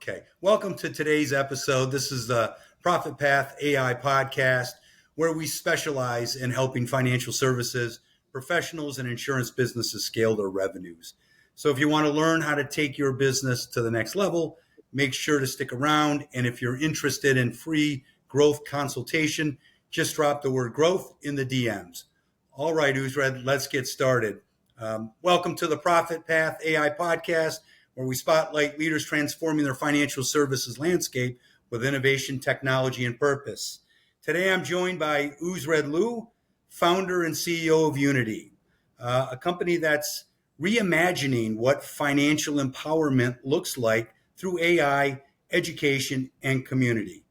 Okay. Welcome to today's episode. This is the Profit Path AI podcast, where we specialize in helping financial services professionals and insurance businesses scale their revenues. So if you want to learn how to take your business to the next level, make sure to stick around. And if you're interested in free growth consultation, just drop the word growth in the DMs. All right, Uzrad, let's get started. Welcome to the Profit Path AI podcast, where we spotlight leaders transforming their financial services landscape with innovation, technology, and purpose. Today, I'm joined by Uzrad Lew, founder and CEO of Unity, a company that's reimagining what financial empowerment looks like through AI, education, and community.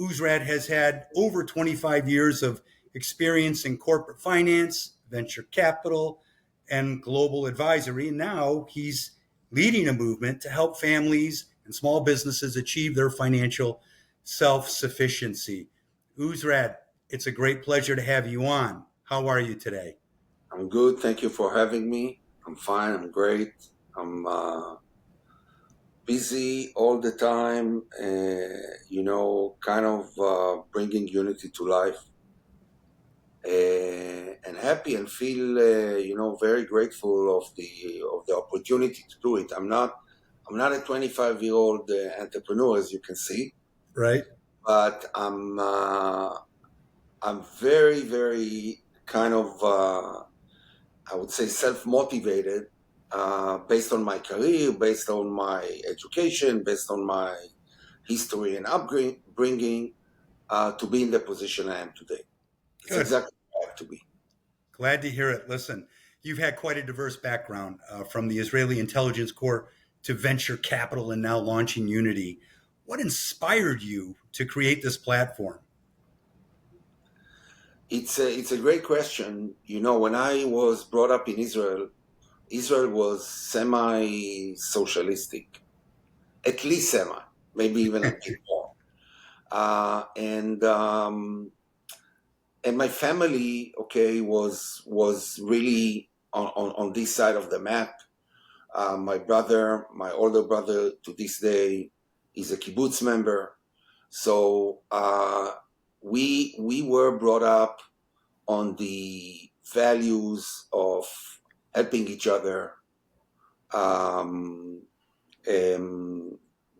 Uzrad has had over 25 years of experience in corporate finance, venture capital, and global advisory. And now he's leading a movement to help families and small businesses achieve their financial self-sufficiency. Uzrad, it's a great pleasure to have you on. How are you today? I'm good. Thank you for having me. I'm fine. I'm great. I'm busy all the time, bringing Unity to life. And happy and feel, very grateful of the opportunity to do it. I'm not a 25-year-old entrepreneur, as you can see, Right. but I'm very, very I would say self-motivated, based on my career, based on my education, based on my history and upbringing, to be in the position I am today. It's Good. exactly what I have to be. Glad to hear it. Listen, you've had quite a diverse background, from the Israeli Intelligence Corps to venture capital and now launching Unity. What inspired you to create this platform? It's a great question. When I was brought up in Israel, Israel was semi-socialistic, at least semi, maybe even a bit more. And my family, was really on this side of the map. My older brother, to this day, is a kibbutz member. So we were brought up on the values of helping each other,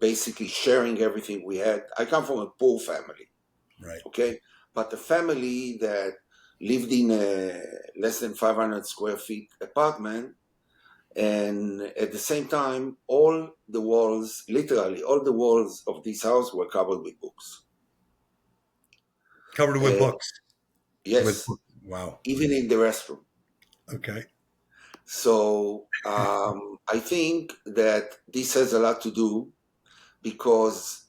basically sharing everything we had. I come from a poor family. Right. Okay, but the family that lived in a less than 500 square feet apartment, and at the same time, literally all the walls of this house were covered with books. Covered with books. Yes. Wow. Even in the restroom. Okay. So I think that this has a lot to do, because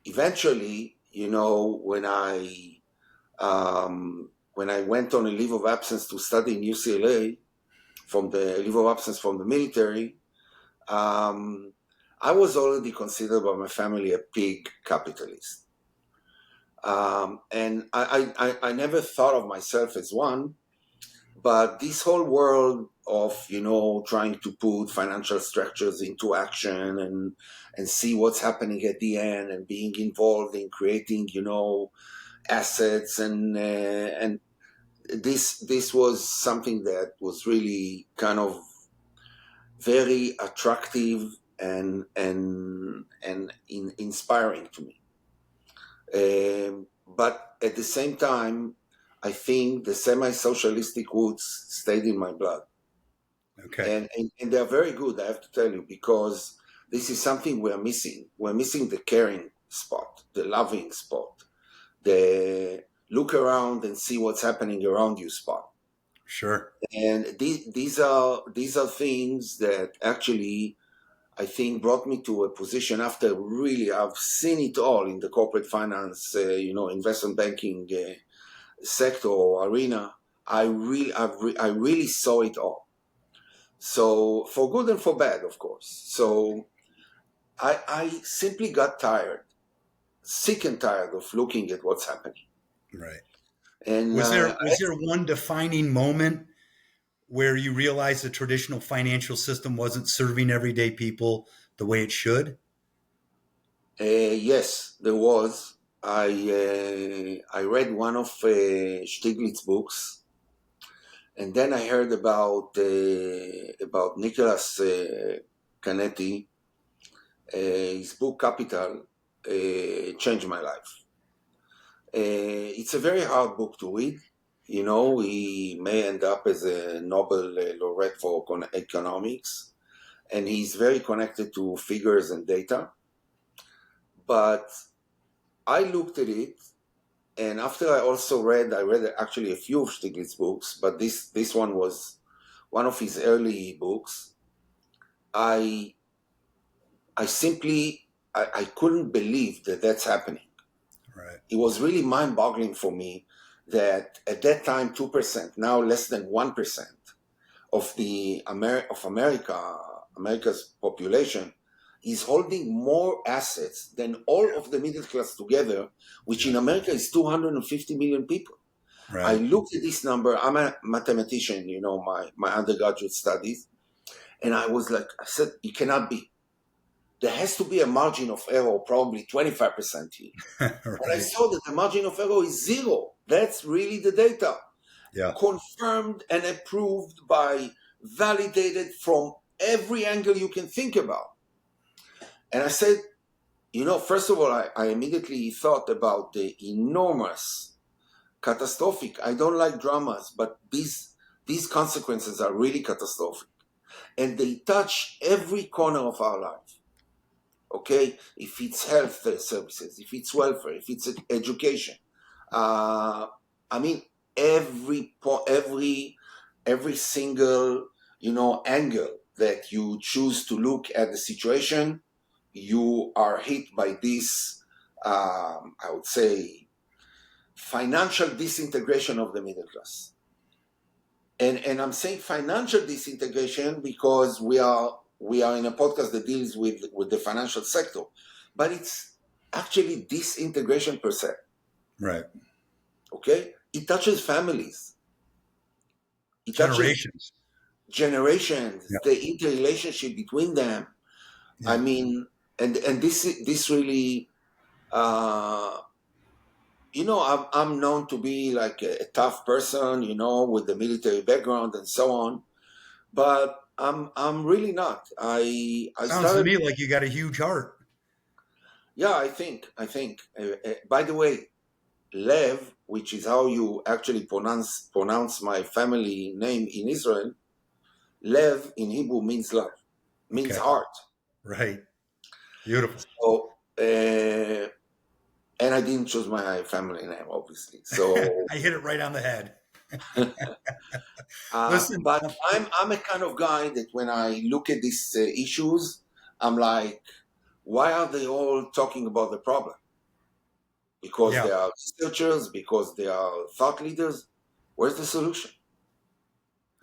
eventually, when I went on a leave of absence to study in UCLA, from the leave of absence from the military, I was already considered by my family a pig capitalist. And I never thought of myself as one, but this whole world of, trying to put financial structures into action and see what's happening at the end, and being involved in creating, assets, and this was something that was really kind of very attractive and inspiring to me. But at the same time, I think the semi-socialistic roots stayed in my blood. Okay. And they're very good, I have to tell you, because this is something we're missing. We're missing the caring spot, the loving spot, the look around and see what's happening around you spot. Sure. And these are things that actually, I think, brought me to a position after really I've seen it all in the corporate finance, investment banking sector or arena. I really saw it all. So for good and for bad, of course. So I simply got sick and tired of looking at what's happening. Right. And Was there one defining moment where you realized the traditional financial system wasn't serving everyday people the way it should? Yes, there was. I read one of Stiglitz books, and then I heard about Nicholas Canetti. His book Capital changed my life. It's a very hard book to read. You know, he may end up as a Nobel laureate for economics, and he's very connected to figures and data. But I looked at it, and after I read actually a few of Stiglitz books, but this one was one of his early books. I I simply I couldn't believe that that's happening. Right. It was really mind-boggling for me that at that time 2%, now less than 1% of America's population is holding more assets than all of the middle class together, which in Yeah. America is 250 million people. I Right. looked at this number. I'm a mathematician, you know, my undergraduate studies, and I said, it cannot be. There has to be a margin of error, probably 25% here. But I Right. saw that the margin of error is zero. That's really the data. Yeah. Confirmed and approved by, validated from every angle you can think about. And I said, you know, first of all, I immediately thought about the enormous, catastrophic. I don't like dramas, but these consequences are really catastrophic. And they touch every corner of our life. Okay? If it's health services, if it's welfare, if it's education. I mean, every single, you know, angle that you choose to look at the situation, you are hit by this, I would say, financial disintegration of the middle class. And I'm saying financial disintegration because we are in a podcast that deals with the financial sector, but it's actually disintegration per se. Right. Okay, it touches families, it touches Generations. generations, Yeah. the interrelationship between them. I Yeah. mean, and this really, uh, you know, I'm known to be like a tough person, you know, with the military background and so on, but I'm really not. I Sounds to started. me like you got a huge heart. Yeah, I think. By the way, Lev, which is how you actually pronounce my family name in Israel, Lev in Hebrew means love, means Okay. heart. Right. Beautiful. So, and I didn't choose my family name, obviously. So, I hit it right on the head. Listen, but I'm a kind of guy that when I look at these issues, I'm like, why are they all talking about the problem? Because yeah. they are researchers, because they are thought leaders. Where's the solution?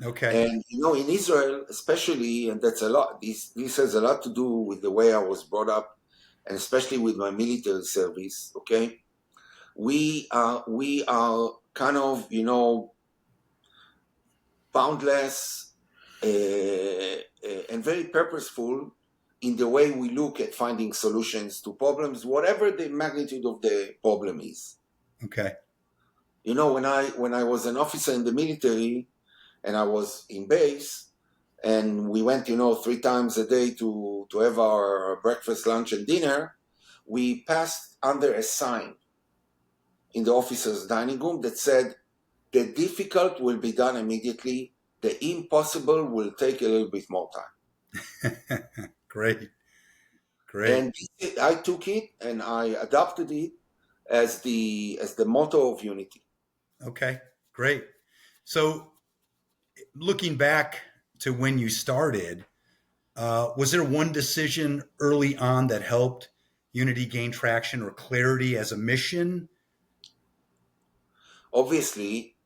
Okay. And you know, in Israel, especially, and that's a lot. This has a lot to do with the way I was brought up, and especially with my military service. Okay, we are kind of, you know, boundless and very purposeful in the way we look at finding solutions to problems, whatever the magnitude of the problem is. Okay. You know, when I was an officer in the military and I was in base, and we went, you know, 3 times a day to have our breakfast, lunch, and dinner, we passed under a sign in the officers' dining room that said, "The difficult will be done immediately. The impossible will take a little bit more time." Great. Great. And I took it and I adopted it as the motto of unity. Okay. Great. So, looking back to when you started, was there one decision early on that helped Unity gain traction or clarity as a mission? Obviously,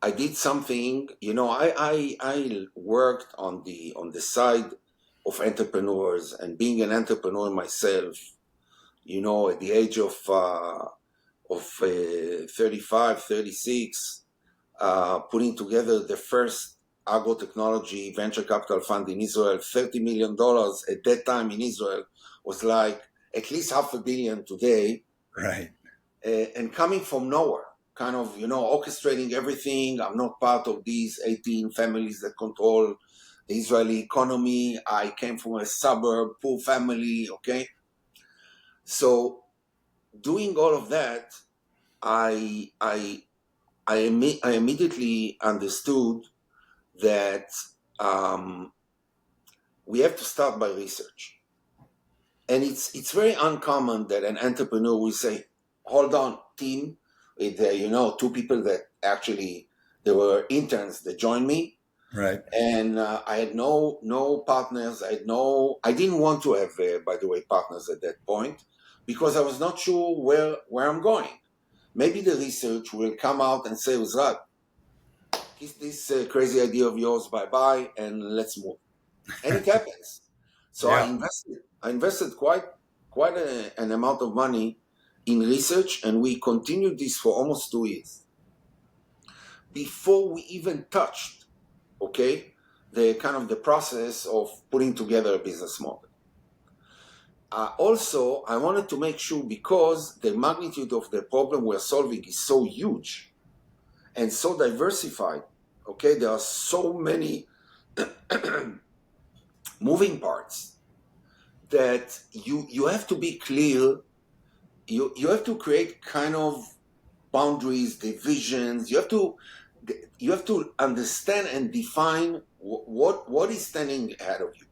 I did something. You know, I worked on the side of entrepreneurs, and being an entrepreneur myself, you know, at the age of 35, 36, putting together the first agro-technology venture capital fund in Israel, $30 million at that time in Israel was like at least $500 million today, Right. and coming from nowhere, kind of, orchestrating everything. I'm not part of these 18 families that control the Israeli economy. I came from a suburb, poor family, okay? So doing all of that, I immediately understood that we have to start by research. And it's very uncommon that an entrepreneur will say, hold on, team, with two people that actually, they were interns that joined me. Right. And I had no partners. I didn't want to have, by the way, partners at that point, because I was not sure where I'm going. Maybe the research will come out and say, Uzrad, kiss this crazy idea of yours bye-bye and let's move. And it happens. So Yeah. I invested quite an amount of money in research, and we continued this for almost 2 years before we even touched, okay, the process of putting together a business model. Also, I wanted to make sure, because the magnitude of the problem we're solving is so huge and so diversified, okay, there are so many moving parts, that you have to be clear. You have to create kind of boundaries, divisions. You have to understand and define what is standing ahead of you.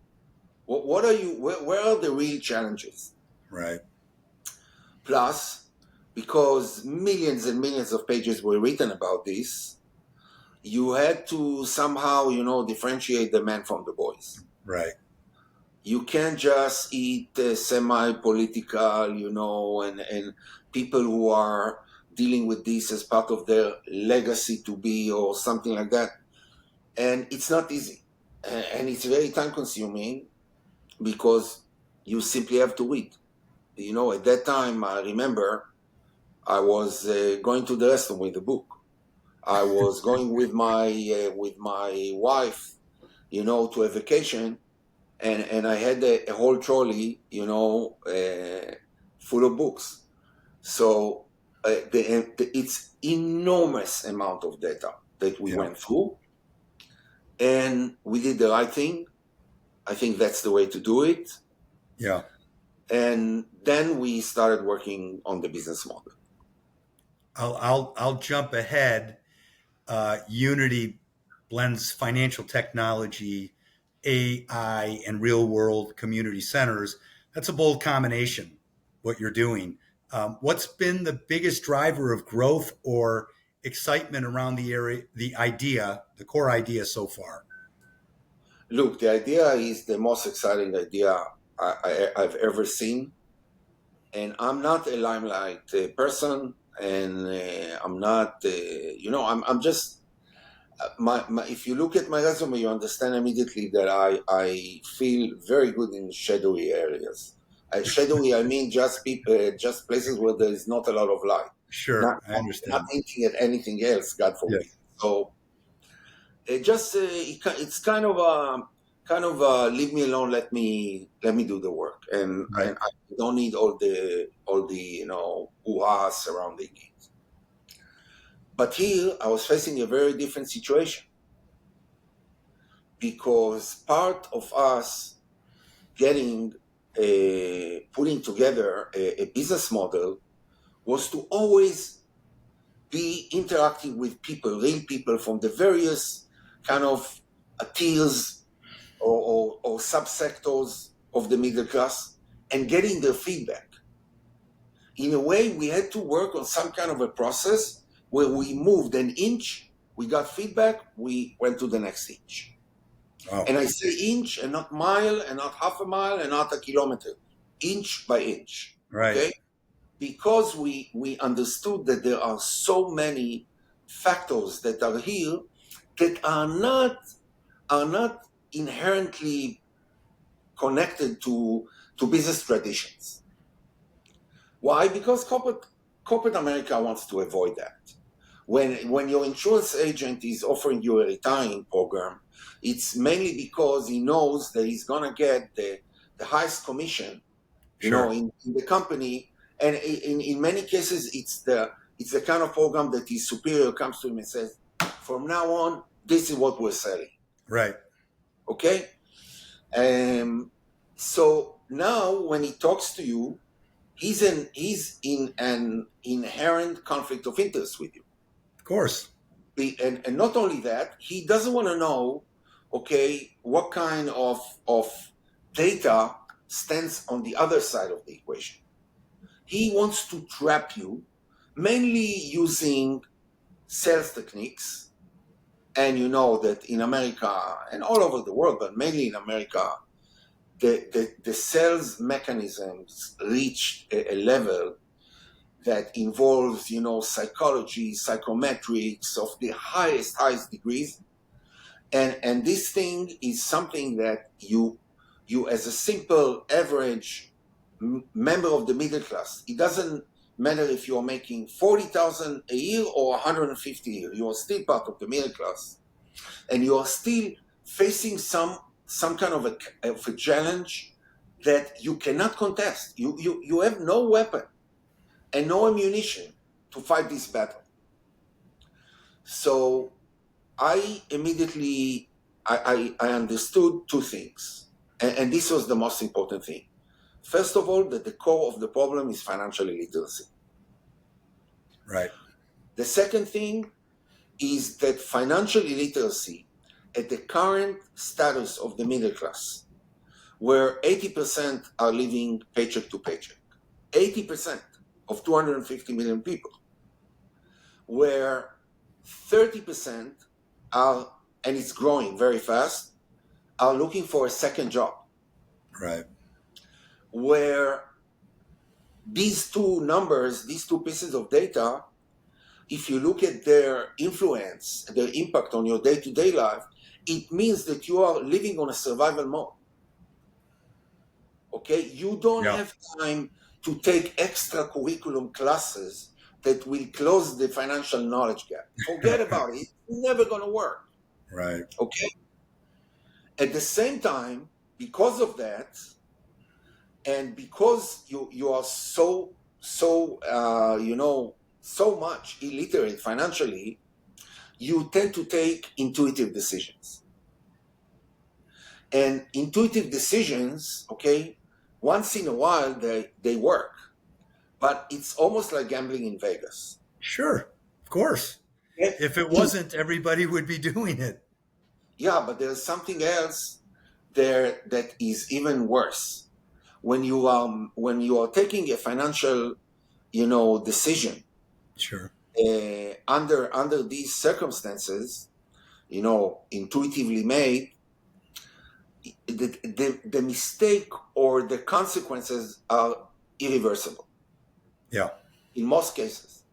What are you? Where are the real challenges? Right. Plus, because millions and millions of pages were written about this, you had to somehow, differentiate the men from the boys. Right. You can't just eat semi-political, and people who are dealing with this as part of their legacy to be or something like that. And it's not easy. And it's very time-consuming, because you simply have to read. At that time, I remember I was going to the restaurant with a book. I was going with my wife, to a vacation, and I had a whole trolley, full of books. So it's enormous amount of data that we Yeah. went through, and we did the right thing. I think that's the way to do it. Yeah. And then we started working on the business model. I'll jump ahead. Unity blends financial technology, AI, and real world community centers. That's a bold combination, what you're doing. What's been the biggest driver of growth or excitement around the core idea so far? Look, the idea is the most exciting idea I've ever seen. And I'm not a limelight person, and I'm not, I'm just, if you look at my resume, you understand immediately that I feel very good in shadowy areas. Shadowy, I mean just people, just places where there is not a lot of light. Sure, I Not understand. hinting at anything else, God forbid. Yes. So it's kind of leave me alone. Let me do the work, and Right. I don't need all the hoo-ha surrounding it. But here I was facing a very different situation, because part of us getting putting together a business model was to always be interacting with people, real people from the various kind of tiers or subsectors of the middle class, and getting their feedback. In a way, we had to work on some kind of a process where we moved an inch, we got feedback, we went to the next inch. Oh, And I say inch and not mile and not half a mile and not a kilometer, inch by inch. right. Okay? Because we understood that there are so many factors that are here that are not inherently connected to business traditions. Why? Because corporate America wants to avoid that. When your insurance agent is offering you a retiring program, it's mainly because he knows that he's gonna get the highest commission Sure. in the company. And in many cases, it's the kind of program that his superior comes to him and says, from now on, this is what we're selling. Right. Okay? So now when he talks to you, he's in an inherent conflict of interest with you. Of course. And not only that, he doesn't want to know, okay, what kind of data stands on the other side of the equation. He wants to trap you, mainly using sales techniques. And you know that in America and all over the world, but mainly in America, the sales mechanisms reach a level that involves, psychology, psychometrics of the highest degrees. And this thing is something that you as a simple average member of the middle class, it doesn't matter if you're making 40,000 a year or 150 a year, you are still part of the middle class, and you are still facing some kind of a challenge that you cannot contest. You have no weapon and no ammunition to fight this battle. So I immediately I understood two things, and this was the most important thing. First of all, that the core of the problem is financial illiteracy. Right. The second thing is that financial illiteracy at the current status of the middle class, where 80% are living paycheck to paycheck, 80% of 250 million people, where 30% are, and it's growing very fast, are looking for a second job. Right. Where these two numbers, these two pieces of data, if you look at their influence, their impact on your day-to-day life, it means that you are living on a survival mode. Okay? You don't Yeah. have time to take extra curriculum classes that will close the financial knowledge gap. Forget about it. It's never going to work. Right. Okay? At the same time, because of that, and because you are so much illiterate financially, you tend to take intuitive decisions. And intuitive decisions, okay, once in a while they work, but it's almost like gambling in Vegas. Sure. Of course. If it wasn't, everybody would be doing it. Yeah, but there's something else there that is even worse. When you are taking a financial, decision, Sure. under these circumstances, intuitively made, the mistake or the consequences are irreversible. Yeah. In most cases.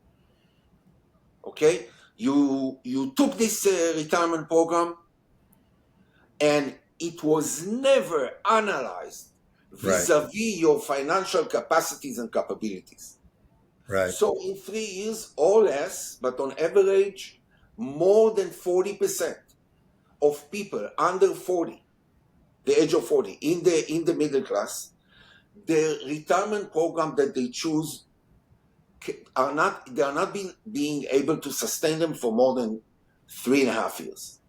Okay, you took this retirement program, and it was never analyzed vis-a-vis your financial capacities and capabilities. Right. So in 3 years or less, but on average, more than 40% of people under 40, the age of 40, in the middle class, the retirement program that they choose they are not being able to sustain them for more than 3.5 years.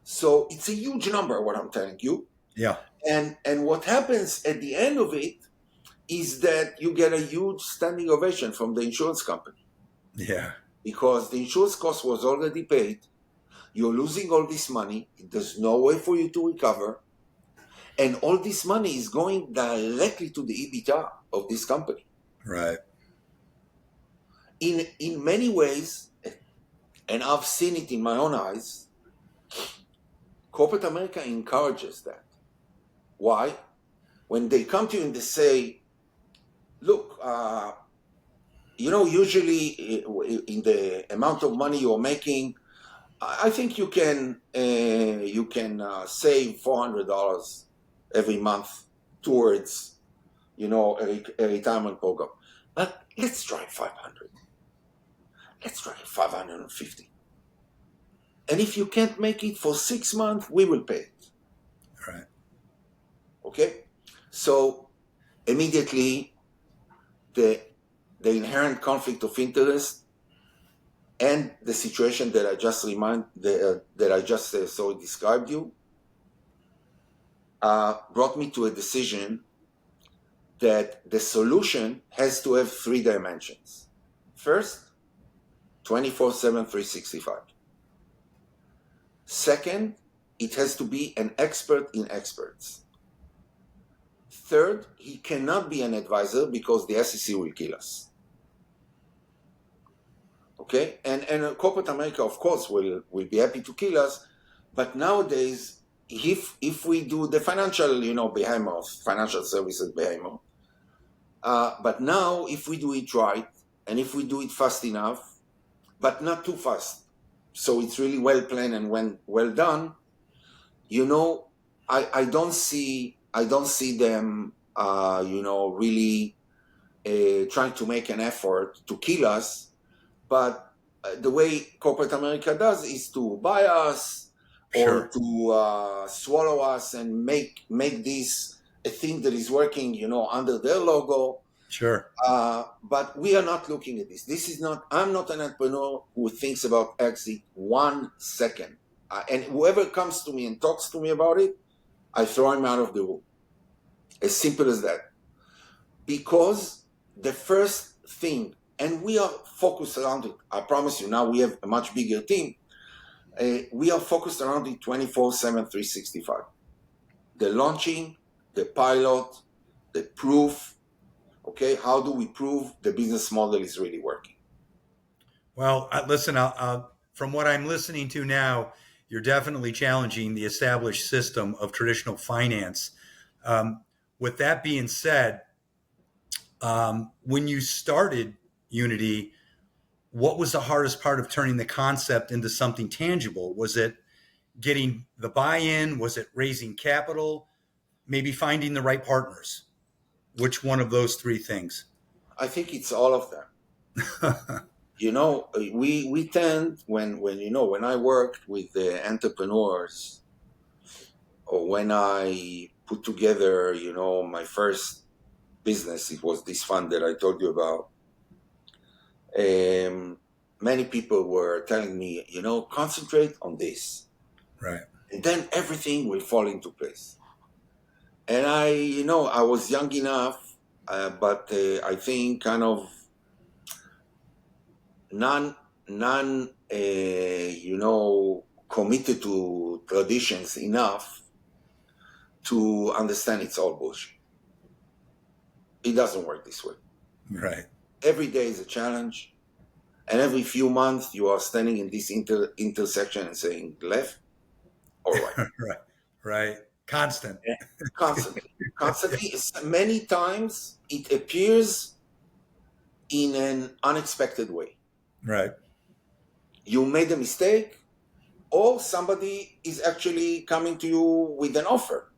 So it's a huge number, what I'm telling you. Yeah. And what happens at the end of it is that you get a huge standing ovation from the insurance company. Yeah. Because the insurance cost was already paid. You're losing all this money. There's no way for you to recover. And all this money is going directly to the EBITDA of this company. Right. In many ways, and I've seen it in my own eyes, corporate America encourages that. Why? When they come to you and they say, look, usually in the amount of money you're making, I think you can save $400 every month towards, a retirement program. But let's try 500. Let's try 550. And if you can't make it for 6 months, we will pay it. Right. Okay? So immediately the inherent conflict of interest and the situation that I just described you brought me to a decision that the solution has to have 3 dimensions. First, 24/7, 365. Second, it has to be an expert in experts. Third, he cannot be an advisor because the SEC will kill us. Okay, and corporate America, of course, will be happy to kill us, but nowadays, if we do the financial, behemoth, financial services behemoth, but now if we do it right, and if we do it fast enough, but not too fast, so it's really well planned and well done, I don't see them, really trying to make an effort to kill us. But the way corporate America does is to buy us or to swallow us and make this a thing that is working, under their logo. Sure. But we are not looking at this. I'm not an entrepreneur who thinks about exit 1 second. And whoever comes to me and talks to me about it, I throw him out of the room. As simple as that. Because the first thing, and we are focused around it. I promise you, now we have a much bigger team. We are focused around it 24/7, 365. The launching, the pilot, the proof. Okay, how do we prove the business model is really working? Well, listen, from what I'm listening to now, you're definitely challenging the established system of traditional finance. With that being said, when you started Unity, what was the hardest part of turning the concept into something tangible? Was it getting the buy-in? Was it raising capital? Maybe finding the right partners? Which one of those 3 things? I think it's all of them. We tend, when I worked with the entrepreneurs, or when I put together, my first business, it was this fund that I told you about. Many people were telling me, concentrate on this. Right. And then everything will fall into place. And I was young enough, but I think kind of committed to traditions enough to understand it's all bullshit. It doesn't work this way. Right. Every day is a challenge, and every few months you are standing in this intersection and saying left or right. Right. Constantly. Many times it appears in an unexpected way. Right. You made a mistake, or somebody is actually coming to you with an offer,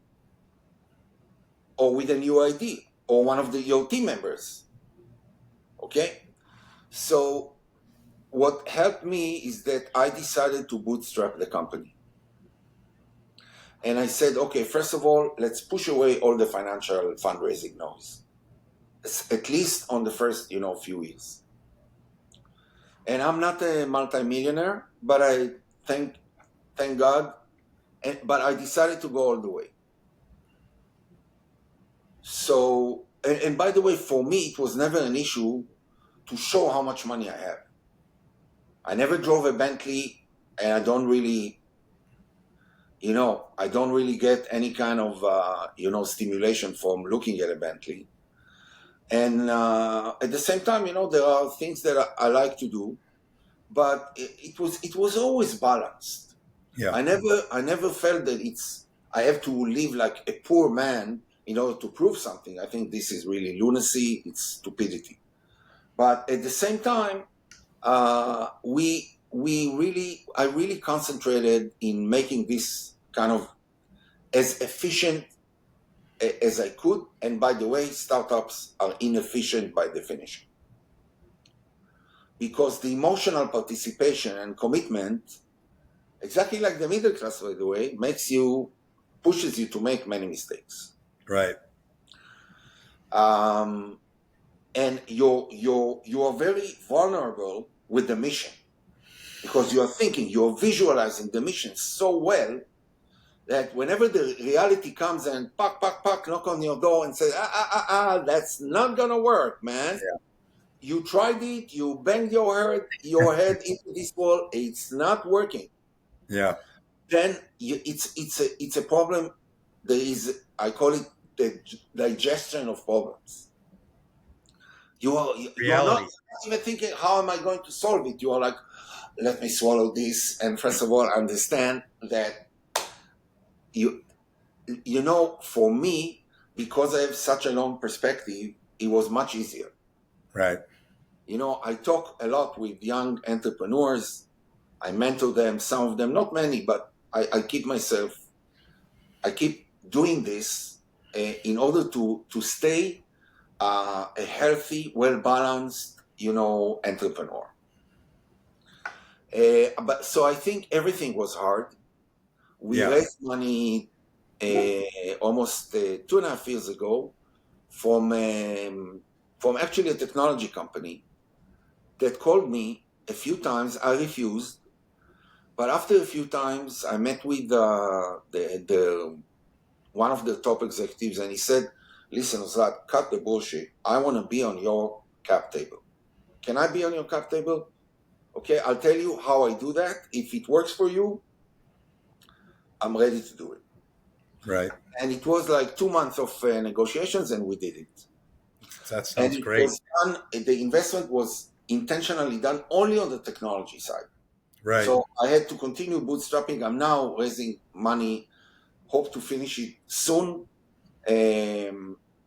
or with a new idea, or one of your team members. Okay? So what helped me is that I decided to bootstrap the company. And I said, okay, first of all, let's push away all the financial fundraising noise, at least on the first, few years. And I'm not a multimillionaire, but I thank God. But I decided to go all the way. So, and by the way, for me, it was never an issue to show how much money I have. I never drove a Bentley, and I don't really get any kind of, stimulation from looking at a Bentley. And at the same time, there are things that I like to do, but it was always balanced. Yeah. I never felt that I have to live like a poor man in order to prove something. I think this is really lunacy. It's stupidity. But at the same time, I really concentrated in making this kind of as efficient as I could. And by the way, startups are inefficient by definition. Because the emotional participation and commitment, exactly like the middle class, by the way, pushes you to make many mistakes. Right. um, and you are very vulnerable with the mission because you are thinking, you're visualizing the mission so well that whenever the reality comes and knock on your door and say, that's not gonna work, man. Yeah. You tried it, you banged your head into this wall, it's not working. Yeah. Then it's a problem. There is, I call it the digestion of problems. You are not Reality. even thinking, how am I going to solve it? You are like, let me swallow this, and first of all understand that you for me, because I have such a long perspective, it was much easier. Right. I talk a lot with young entrepreneurs. I mentor them, some of them, not many, but I keep doing this in order to stay a healthy, well balanced, entrepreneur. But so I think everything was hard. We Yeah. raised money almost 2.5 years ago from actually a technology company that called me a few times. I refused, but after a few times, I met with the one of the top executives, and he said, "Listen, Uzrad, cut the bullshit. I want to be on your cap table. Can I be on your cap table? Okay, I'll tell you how I do that. If it works for you, I'm ready to do it." Right. And it was like 2 months of negotiations, and we did it. That And sounds it great. was done. The investment was intentionally done only on the technology side. Right. So I had to continue bootstrapping. I'm now raising money. Hope to finish it soon.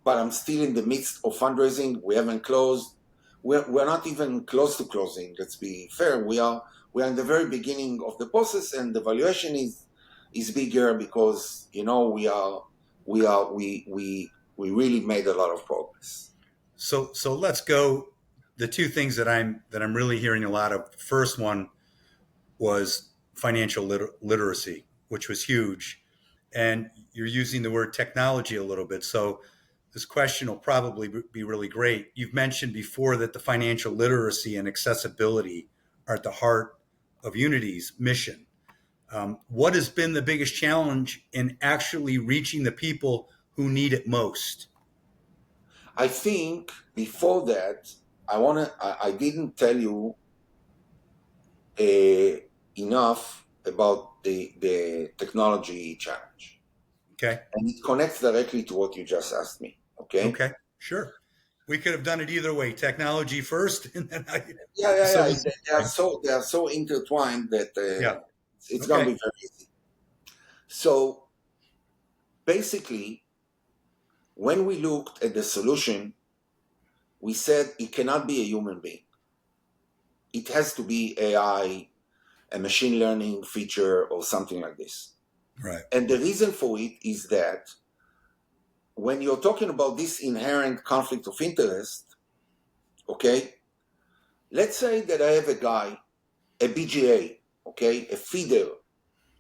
But I'm still in the midst of fundraising. We haven't closed. We're not even close to closing. Let's be fair. We are in the very beginning of the process, and the valuation is bigger because we really made a lot of progress. So let's go. The two things that I'm really hearing a lot of. The first one was financial literacy, which was huge, and you're using the word technology a little bit. So this question will probably be really great. You've mentioned before that the financial literacy and accessibility are at the heart of Unity's mission. What has been the biggest challenge in actually reaching the people who need it most? I think before that, I didn't tell you uh, enough about the technology challenge. Okay. And it connects directly to what you just asked me. Okay. Okay. Sure. We could have done it either way. Technology first, and then Yeah, the yeah, yeah. service. They are so intertwined that Yeah. it's gonna Okay. be very easy. So basically, when we looked at the solution, we said it cannot be a human being. It has to be AI, a machine learning feature, or something like this. Right. And the reason for it is that when you're talking about this inherent conflict of interest, okay, let's say that I have a guy, a BGA, okay, a feeder,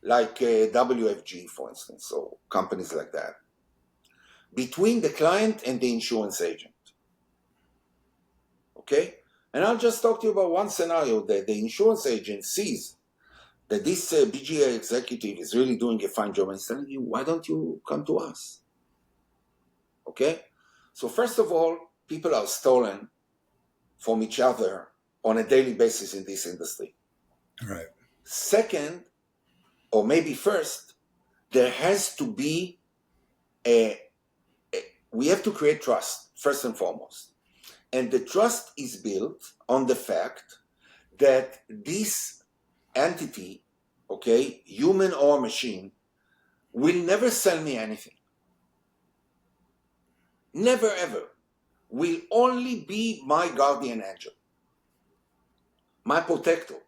like WFG, for instance, or companies like that, between the client and the insurance agent, okay? And I'll just talk to you about one scenario that the insurance agent sees that this BGA executive is really doing a fine job and is telling you, why don't you come to us? Okay? So first of all, people are stolen from each other on a daily basis in this industry. Right. Second, or maybe first, there has to be we have to create trust, first and foremost. And the trust is built on the fact that this entity, okay, human or machine, will never sell me anything. Never ever. Will only be my guardian angel, my protector,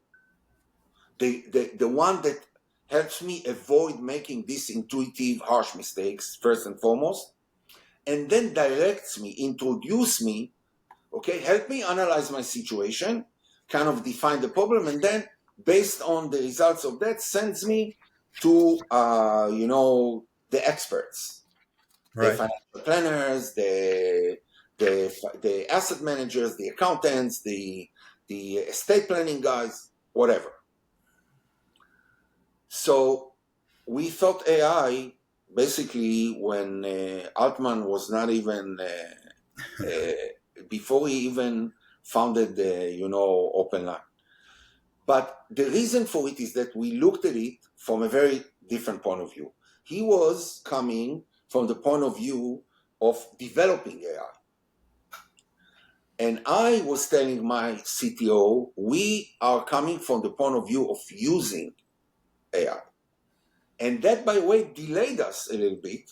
the one that helps me avoid making these intuitive, harsh mistakes, first and foremost, and then directs me, introduce me, okay, help me analyze my situation, kind of define the problem, and then based on the results of that, sends me to, the experts, the Right. financial planners, the asset managers, the accountants, the estate planning guys, whatever. So we thought AI, basically, when Altman was not even before he even founded OpenLine. But the reason for it is that we looked at it from a very different point of view. He was coming from the point of view of developing AI. And I was telling my CTO, we are coming from the point of view of using AI. And that, by the way, delayed us a little bit,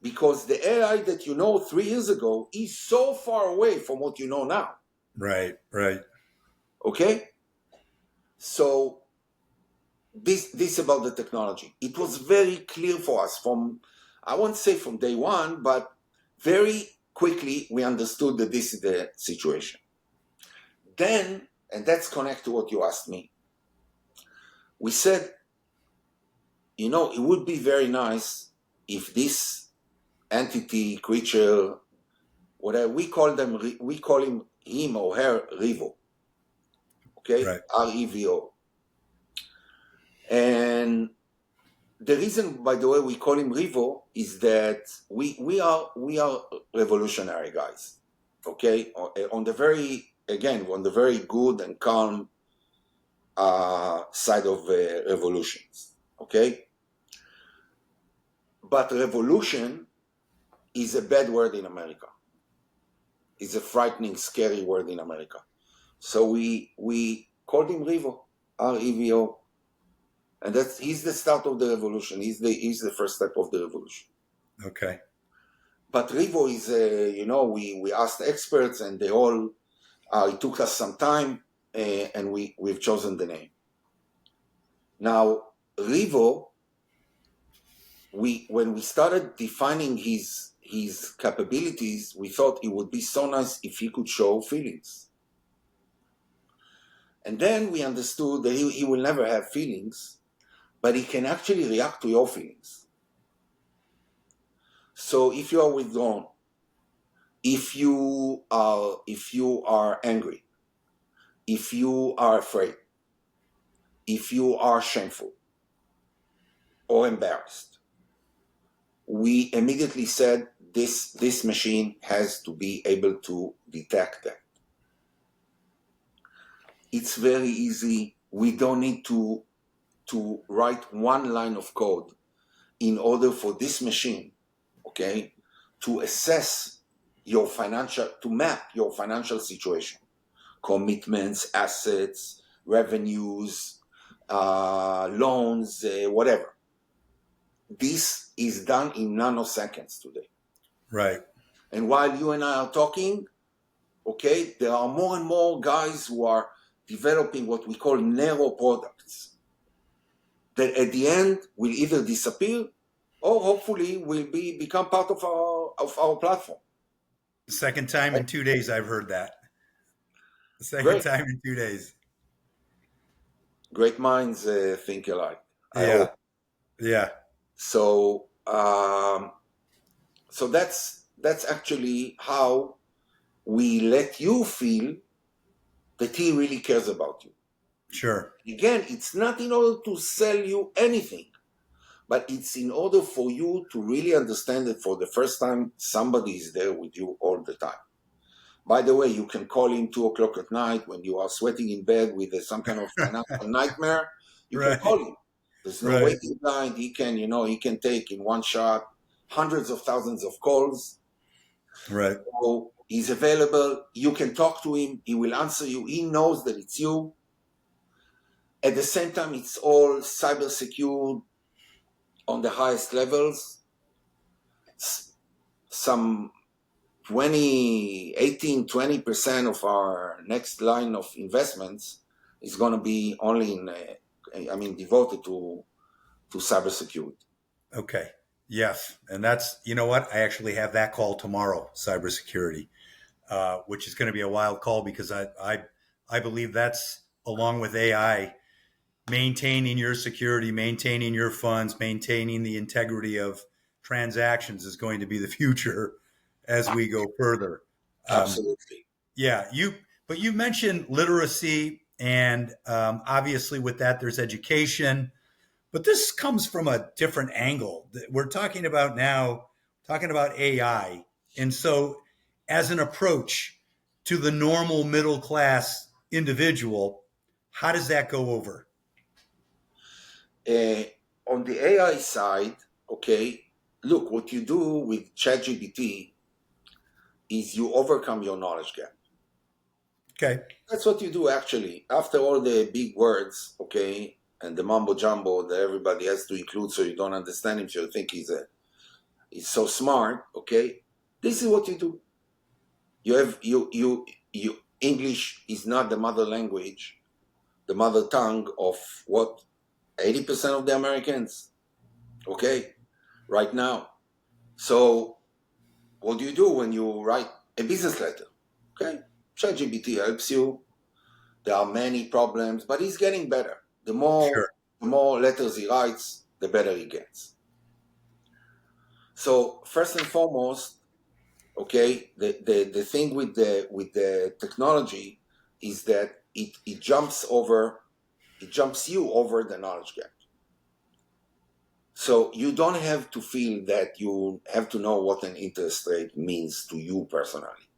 because the AI that you know 3 years ago is so far away from what you know now. Right. Okay? So this about the technology. It was very clear for us from, I won't say from day one, but very quickly we understood that this is the situation. Then, and that's connect to what you asked me, we said, it would be very nice if this entity, creature, whatever we call him or her RIVO. Okay? Right. REVO. And the reason, by the way, we call him RIVO is that we are revolutionary guys. Okay? On the very good and calm side of revolutions. Okay? But revolution is a bad word in America. It's a frightening, scary word in America. So we called him RIVO, REVO. And he's the start of the revolution. He's the first step of the revolution. Okay. But RIVO is, we asked experts, and they all, it took us some time, and we've chosen the name. Now, RIVO, when we started defining his capabilities, we thought it would be so nice if he could show feelings. And then we understood that he will never have feelings, but he can actually react to your feelings. So if you are withdrawn, if you are angry, if you are afraid, if you are shameful or embarrassed, we immediately said this machine has to be able to detect that. It's very easy. We don't need to write one line of code in order for this machine, okay, to assess to map your financial situation, commitments, assets, revenues, loans, whatever. This is done in nanoseconds today. Right. And while you and I are talking, okay, there are more and more guys who are developing what we call narrow products that at the end will either disappear or hopefully will become part of our platform. The second time in 2 days I've heard that. The second Great. time in 2 days. Great minds think alike. I Yeah. hope. Yeah. So that's actually how we let you feel that he really cares about you. Sure. Again, it's not in order to sell you anything, but it's in order for you to really understand that for the first time, somebody is there with you all the time. By the way, you can call him 2:00 at night when you are sweating in bed with some kind of financial nightmare. You Right. can call him. There's no Right. waiting line. He can take in one shot hundreds of thousands of calls. Right. So he's available. You can talk to him. He will answer you. He knows that it's you. At the same time, it's all cyber secured on the highest levels. Some 20% of our next line of investments is going to be only devoted to cybersecurity. Okay. Yes. And that's, you know what? I actually have that call tomorrow, cybersecurity, which is going to be a wild call because I believe that's, along with AI, maintaining your security, maintaining your funds, maintaining the integrity of transactions is going to be the future as we go further. Absolutely. Yeah, but you mentioned literacy, and obviously with that there's education, but this comes from a different angle. We're talking about now, talking about AI, and so as an approach to the normal middle class individual, how does that go over? Uh, on the AI side, okay, look, what you do with ChatGPT is you overcome your knowledge gap. Okay, That's what you do actually. After all the big words, okay, and the mumbo jumbo that everybody has to include so you don't understand him, so you think he's so smart, okay? This is what you do. You have you English is not the mother language, the mother tongue of what 80% of the Americans, okay, right now. So what do you do when you write a business letter? Okay, ChatGPT helps you. There are many problems, but he's getting better. sure. The more letters he writes, the better he gets. So first and foremost, okay, the thing with the technology is that it jumps you over the knowledge gap. So you don't have to feel that you have to know what an interest rate means to you personally.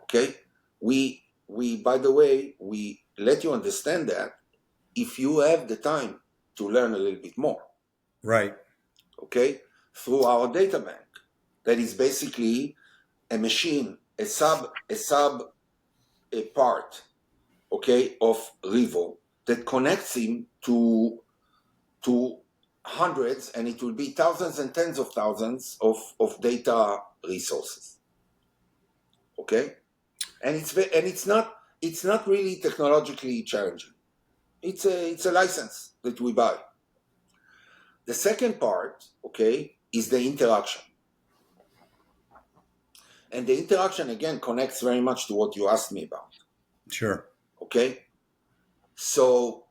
Okay? We by the way, we let you understand that if you have the time to learn a little bit more, Right. okay? Through our data bank. That is basically a machine, a part, okay, of RIVO that connects him to hundreds, and it will be thousands and tens of thousands of data resources. Okay? And it's not really technologically challenging. It's a license that we buy. The second part, okay, is the interaction. And the interaction again connects very much to what you asked me about. Sure. Okay? So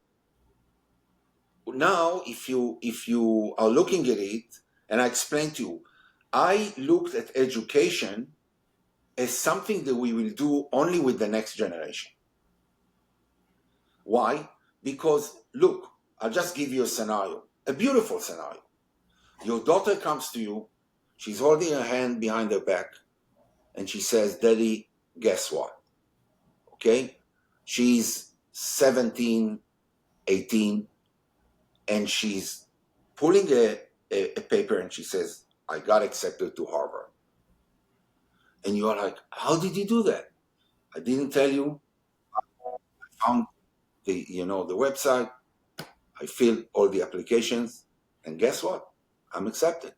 now if you are looking at it, and I explained to you, I looked at education as something that we will do only with the next generation. Why? Because look, I'll just give you a scenario, a beautiful scenario. Your daughter comes to you, she's holding her hand behind her back, and she says, Daddy, guess what? Okay? She's 17, 18, and she's pulling a paper and she says, I got accepted to Harvard. And you are like, how did you do that? I didn't tell you. I found the website. I filled all the applications, and guess what? I'm accepted.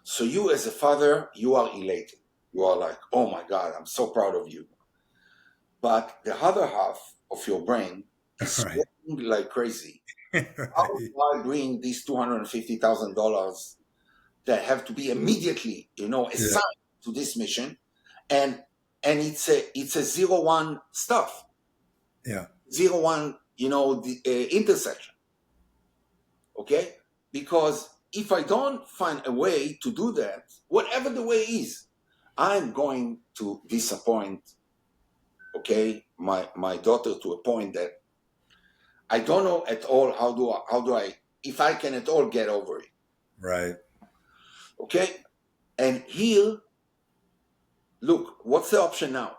So you as a father, you are elated. You are like, oh my God, I'm so proud of you. But the other half of your brain is Right. working like crazy. How Right. do I bring these $250,000 that have to be immediately, Yeah. assigned to this mission, and it's a 0-1 stuff, Yeah. 0-1, the intersection, okay? Because if I don't find a way to do that, whatever the way is, I'm going to disappoint, okay, my daughter to a point that I don't know at all how do I if I can at all get over it, Right. okay? And here, look, what's the option now?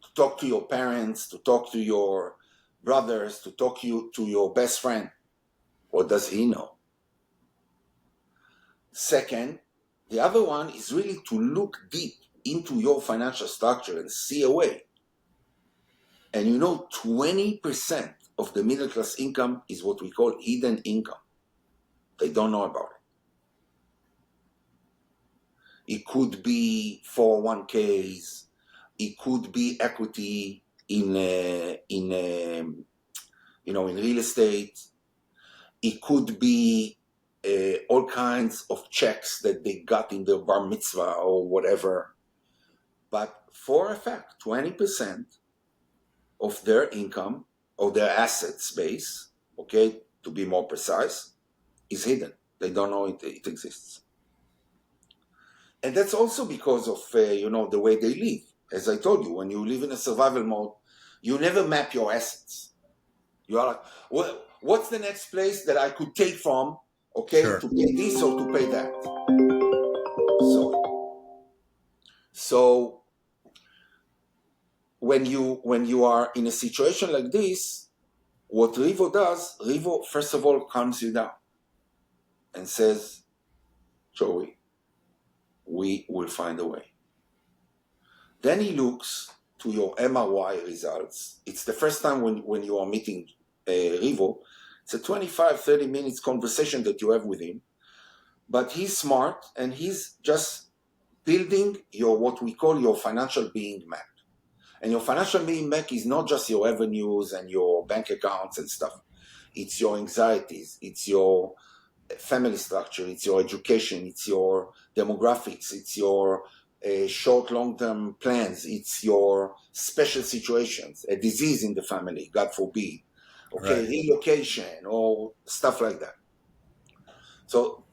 To talk to your parents, to talk to your brothers, to talk to your best friend. What does he know? Second, the other one is really to look deep into your financial structure and see a way. And 20% of the middle class income is what we call hidden income. They don't know about it. It could be 401ks. It could be equity in real estate. It could be all kinds of checks that they got in their bar mitzvah or whatever. But for a fact, 20% of their income or their assets base, okay, to be more precise, is hidden. They don't know it exists. And that's also because of, the way they live. As I told you, when you live in a survival mode, you never map your assets. You are like, well, what's the next place that I could take from, okay, Sure. to pay this or to pay that? So when you are in a situation like this, what RIVO does, RIVO first of all calms you down and says, Joey, we will find a way. Then he looks to your MRY results. It's the first time when you are meeting RIVO. It's a 25, 30 minutes conversation that you have with him. But he's smart and he's just building your what we call your financial being map. And your financial being map is not just your revenues and your bank accounts and stuff. It's your anxieties, it's your family structure, it's your education, it's your demographics, it's your short, long-term plans, it's your special situations, a disease in the family, God forbid, okay, Right. relocation or stuff like that. So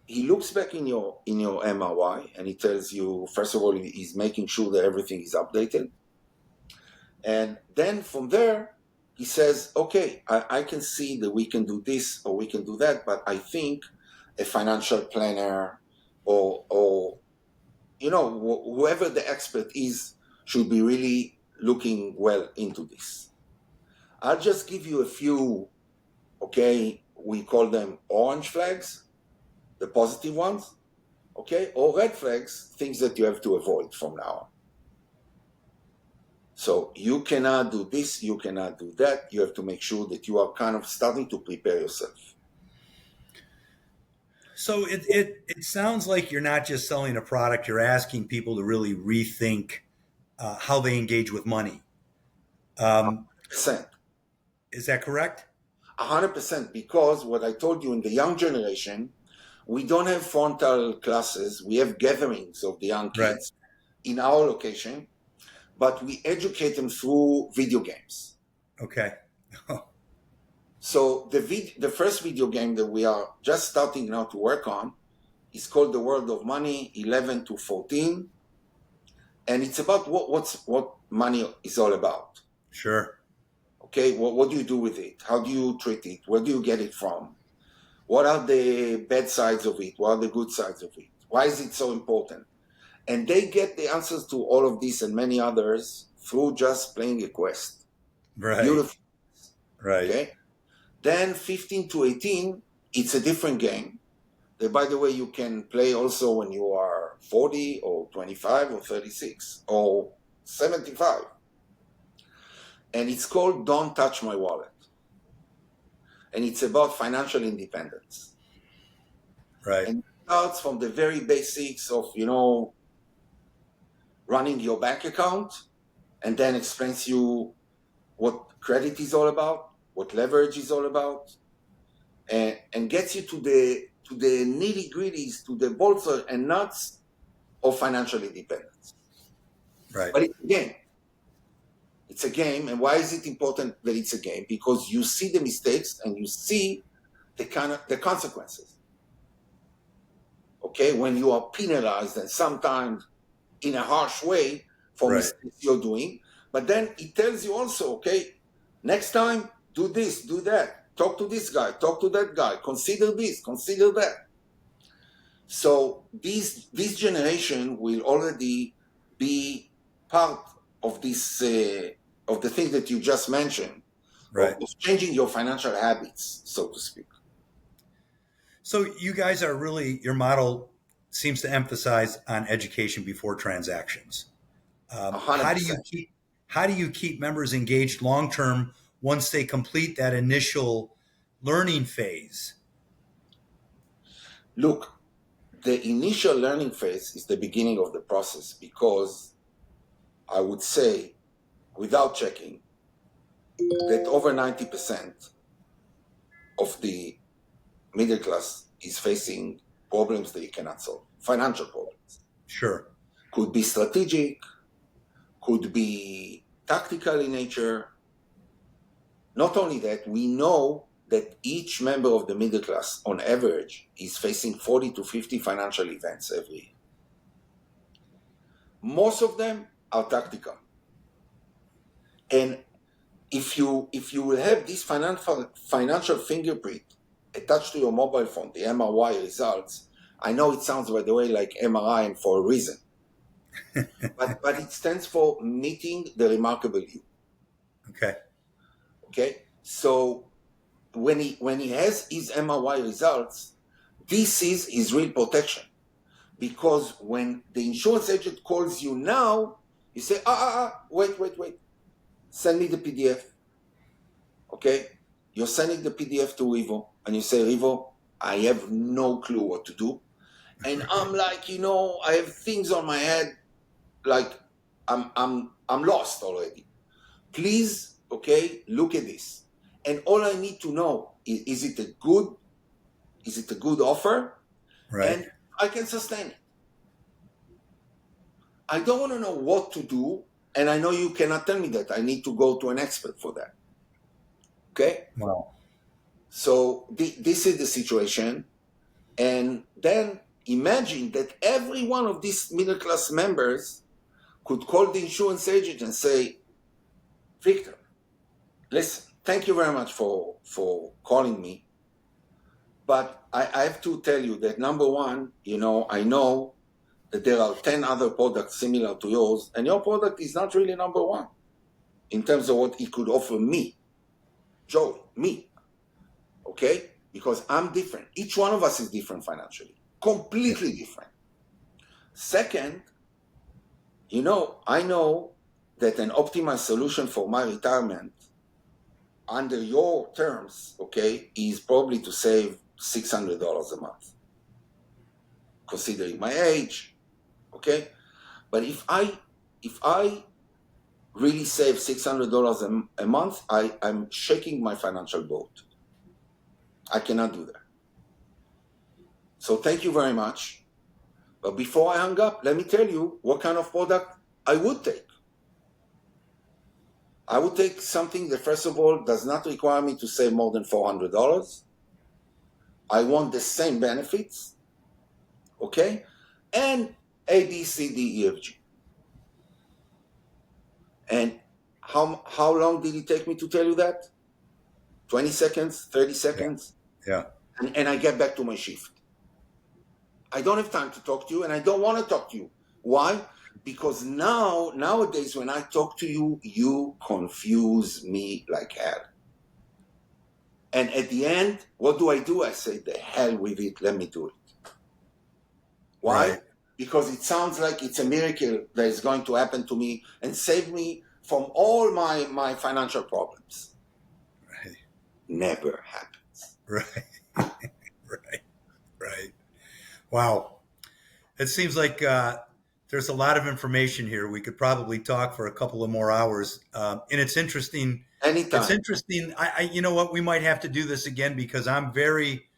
he looks back in your MRY and he tells you, first of all, he's making sure that everything is updated. And then from there, he says, okay, I can see that we can do this or we can do that, but I think a financial planner or whoever the expert is should be really looking well into this. I'll just give you a few, okay, we call them orange flags, the positive ones, okay, or red flags, things that you have to avoid from now on. So you cannot do this, you cannot do that. You have to make sure that you are kind of starting to prepare yourself. So it sounds like you're not just selling a product; you're asking people to really rethink how they engage with money. Um, 100%. is that correct? 100%, because what I told you in the young generation, we don't have frontal classes. We have gatherings of the young Right. kids in our location, but we educate them through video games. Okay. So the first video game that we are just starting now to work on is called The World of Money, 11 to 14. And it's about what money is all about. Sure. Okay, what do you do with it? How do you treat it? Where do you get it from? What are the bad sides of it? What are the good sides of it? Why is it so important? And they get the answers to all of this and many others through just playing a quest. Right. Beautiful. Right. Okay. Then 15 to 18, it's a different game. That, by the way, you can play also when you are 40 or 25 or 36 or 75. And it's called Don't Touch My Wallet. And it's about financial independence. Right. And it starts from the very basics of, running your bank account, and then explains you what credit is all about, what leverage is all about, and gets you to the nitty gritties, to the bolts and nuts of financial independence. Right. But it's a game. It's a game. And why is it important that it's a game? Because you see the mistakes and you see the consequences. Okay, when you are penalized and sometimes in a harsh way for Right. mistakes you're doing, but then it tells you also, okay, next time do this, do that, talk to this guy, talk to that guy, consider this, consider that. So this generation will already be part of this of the thing that you just mentioned, Right. of changing your financial habits, so to speak. So you guys are really, your model seems to emphasize on education before transactions. How do you 100%. keep members engaged long term once they complete that initial learning phase? Look, the initial learning phase is the beginning of the process, because I would say, without checking, that over 90% of the middle class is facing problems that you cannot solve, financial problems. Sure. Could be strategic, could be tactical in nature. Not only that, we know that each member of the middle class, on average, is facing 40 to 50 financial events every year. Most of them are tactical. And if you will have this financial fingerprint attached to your mobile phone, the MRI results, I know it sounds, by the way, like MRI and for a reason, but it stands for meeting the remarkable you. Okay. Okay, so when he has his MRI results, this is his real protection, because when the insurance agent calls you now, you say, wait, send me the PDF. Okay, you're sending the PDF to RIVO, and you say, RIVO, I have no clue what to do, and I'm like, I have things on my head, like I'm lost already. Please, okay, look at this, and all I need to know is it a good offer, Right. and I can sustain it. I don't want to know what to do, and I know you cannot tell me that. I need to go to an expert for that. Okay? Wow. So this is the situation. And then imagine that every one of these middle class members could call the insurance agent and say, Victor, listen, thank you very much for calling me. But I have to tell you that, number one, I know that there are 10 other products similar to yours, and your product is not really number one in terms of what it could offer me, Joey, me, okay? Because I'm different. Each one of us is different financially, completely different. Second, I know that an optimized solution for my retirement under your terms, okay, is probably to save $600 a month, considering my age, okay? But if I really save $600 a month, I'm shaking my financial boat. I cannot do that. So thank you very much. But before I hang up, let me tell you what kind of product I would take. I would take something that, first of all, does not require me to save more than $400. I want the same benefits, okay? And A, B, C, D, E, F, G. And how long did it take me to tell you that? 20 seconds, 30 seconds? Yeah. And I get back to my shift. I don't have time to talk to you, and I don't want to talk to you. Why? Because nowadays, when I talk to you, you confuse me like hell. And at the end, what do? I say, the hell with it, let me do it. Why? Right. Because it sounds like it's a miracle that is going to happen to me and save me from all my financial problems. Right. Never happens. Right. Right. Wow. It seems like there's a lot of information here. We could probably talk for a couple of more hours. And it's interesting. Anytime. It's interesting. You know what? We might have to do this again, because I'm very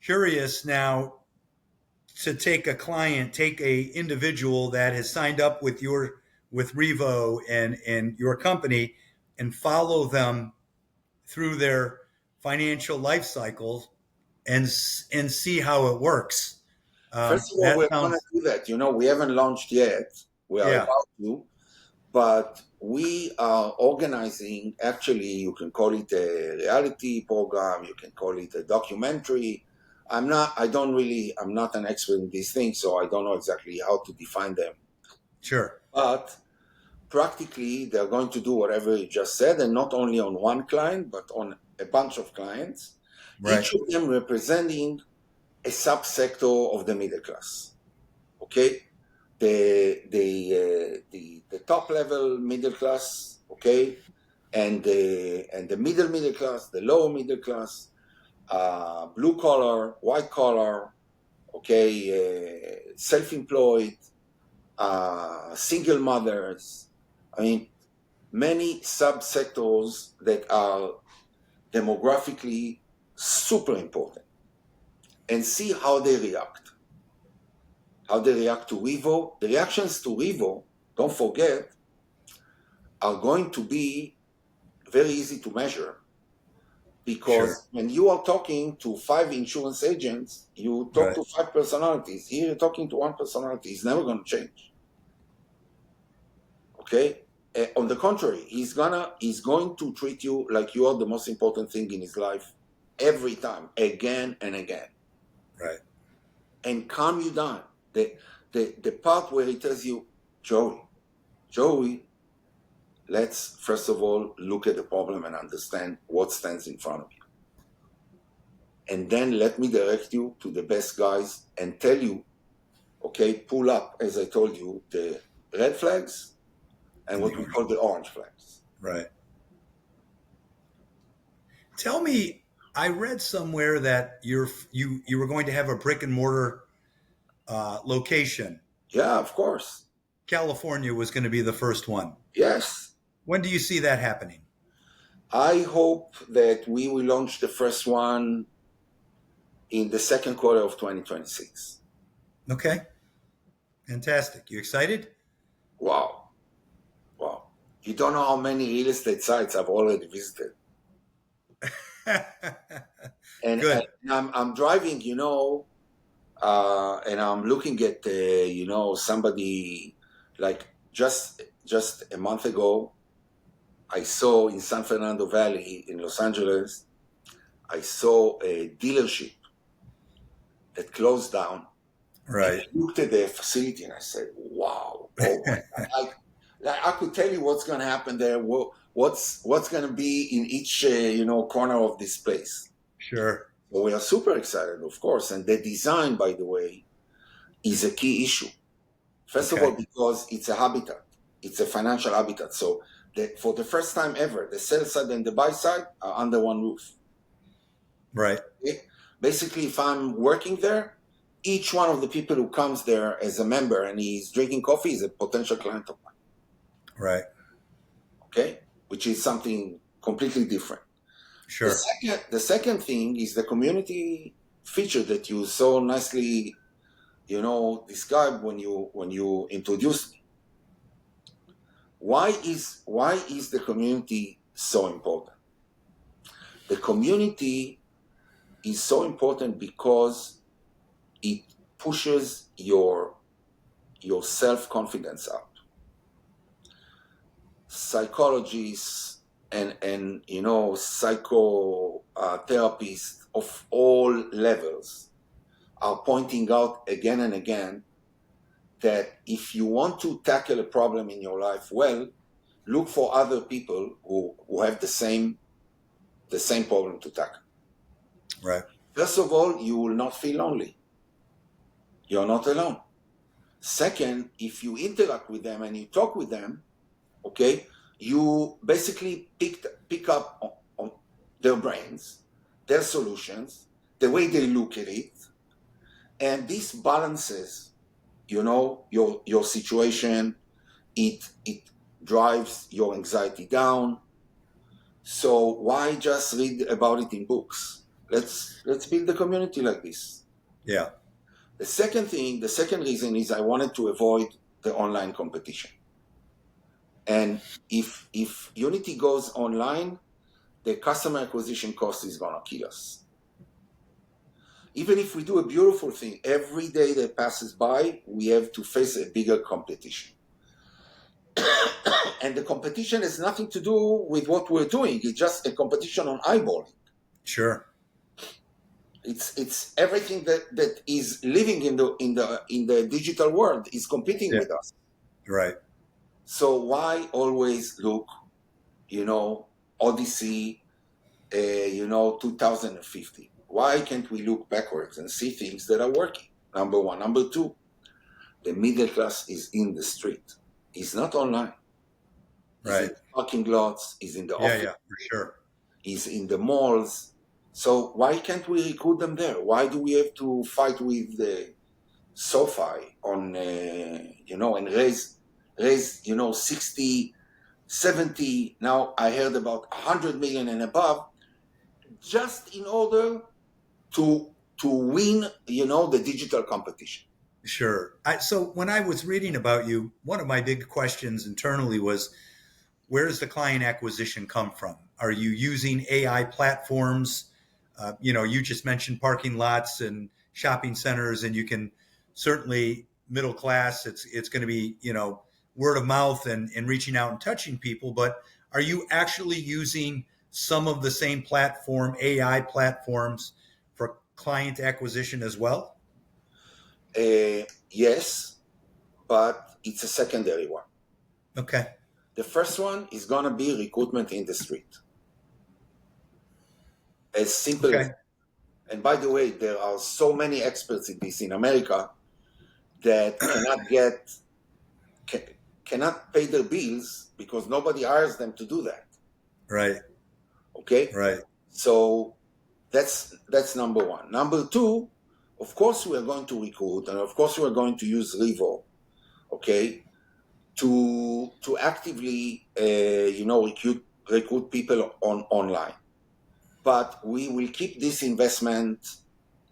curious now to take a individual that has signed up with RIVO and your company, and follow them through their financial life cycle and see how it works. First of all, That we're going to sounds, do that. We haven't launched yet. We are yeah, about to. But we are organizing, actually, you can call it a reality program, you can call it a documentary. I'm not an expert in these things, so I don't know exactly how to define them. sure, But practically, they're going to do whatever you just said, and not only on one client, but on a bunch of clients, right, each of them representing a subsector of the middle class. Okay? The top level middle class, okay, and the middle class, the lower middle class, blue collar, white collar, okay, self-employed, single mothers. I mean, many subsectors that are demographically super important, and see how they react. How they react to RIVO. The reactions to RIVO, don't forget, are going to be very easy to measure, because sure, when you are talking to 5 insurance agents, you talk right, to 5 personalities. Here you're talking to one personality. It's never going to change. Okay. On the contrary, he's going to treat you like you are the most important thing in his life every time, again and again, Right. and calm you down. The part where he tells you, Joey, let's first of all look at the problem and understand what stands in front of you. And then let me direct you to the best guys and tell you, okay, pull up, as I told you, the red flags and what we call the orange flags. Right. Tell me, I read somewhere that you were going to have a brick and mortar location. Yeah, of course. California was going to be the first one. Yes. When do you see that happening? I hope that we will launch the first one in the second quarter of 2026. Okay. Fantastic. You excited? Wow. Wow. You don't know how many real estate sites I've already visited. And, Good. and I'm driving, and I'm looking at, somebody like just a month ago, I saw in San Fernando Valley in Los Angeles, I saw a dealership that closed down. Right. I looked at the facility and I said, wow, oh my God. I could tell you what's going to happen there, what's going to be in each, corner of this place. Sure. So we are super excited, of course. And the design, by the way, is a key issue. First of all, because it's a habitat. It's a financial habitat. So for the first time ever, the sell side and the buy side are under one roof. Right. Okay? Basically, if I'm working there, each one of the people who comes there as a member and he's drinking coffee is a potential client of mine. Right. Okay? Which is something completely different. Sure. The second thing is the community feature that you so nicely, described when you introduced me. Why is the community so important? The community is so important because it pushes your self-confidence up. Psychologists and psychotherapists of all levels are pointing out again and again that if you want to tackle a problem in your life well, look for other people who have the same problem to tackle. Right. First of all, you will not feel lonely. You're not alone. Second, if you interact with them and you talk with them, okay, you basically pick up on their brains, their solutions, the way they look at it, and this balances, your situation. It drives your anxiety down. So why just read about it in books? Let's build a community like this. Yeah. The second reason is I wanted to avoid the online competition. And if Unity goes online, the customer acquisition cost is going to kill us. Even if we do a beautiful thing, every day that passes by, we have to face a bigger competition. And the competition has nothing to do with what we're doing. It's just a competition on eyeballing. Sure. It's everything that is living in the digital world is competing with us. Right. So why always look, Odyssey, 2050? Why can't we look backwards and see things that are working? Number one. Number two, the middle class is in the street. It's not online. Right. He's in the parking lots, he's in the office. Yeah, for sure. He's in the malls. So why can't we recruit them there? Why do we have to fight with the SoFi on, and raise 60, 70, now I heard about 100 million and above, just in order to win, the digital competition. Sure. So when I was reading about you, one of my big questions internally was, where does the client acquisition come from? Are you using AI platforms? You just mentioned parking lots and shopping centers, and you can certainly middle class. It's going to be, word of mouth and reaching out and touching people, but are you actually using some of the same AI platforms for client acquisition as well? Yes, but it's a secondary one. Okay. The first one is going to be recruitment in the street. As simple as, Okay. and by the way, there are so many experts in this in America that cannot pay their bills because nobody hires them to do that. Right. Okay, Right. so that's number one. Number two, of course, we are going to recruit, and of course, we are going to use RIVO, okay, to actively, recruit people online. But we will keep this investment,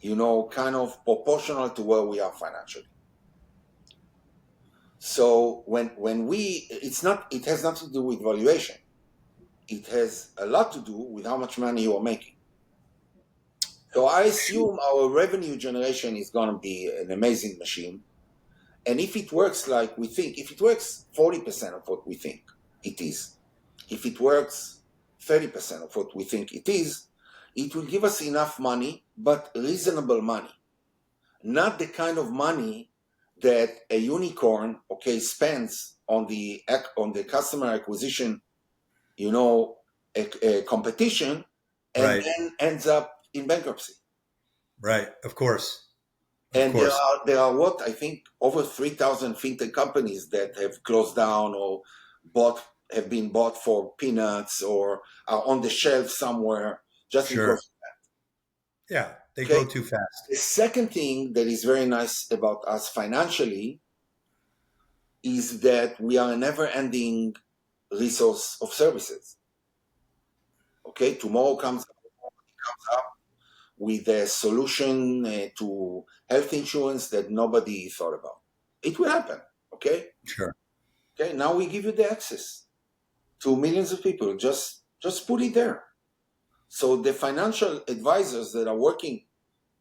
kind of proportional to where we are financially. So it has nothing to do with valuation. It has a lot to do with how much money you are making. So I assume our revenue generation is going to be an amazing machine. And if it works like we think, if it works 40% of what we think it is, if it works 30% of what we think it is, it will give us enough money, but reasonable money. Not the kind of money that a unicorn, spends on the customer acquisition, a competition, and Right. then ends up in bankruptcy. Right. Of course. Of And course. there are what I think over 3,000 fintech companies that have closed down or have been bought for peanuts or are on the shelf somewhere just Sure. because. Yeah. They Okay. grow too fast. The second thing that is very nice about us financially is that we are a never-ending resource of services. Okay, tomorrow comes up with a solution to health insurance that nobody thought about. It will happen. Okay. Sure. Okay. Now we give you the access to millions of people. Just put it there. So the financial advisors that are working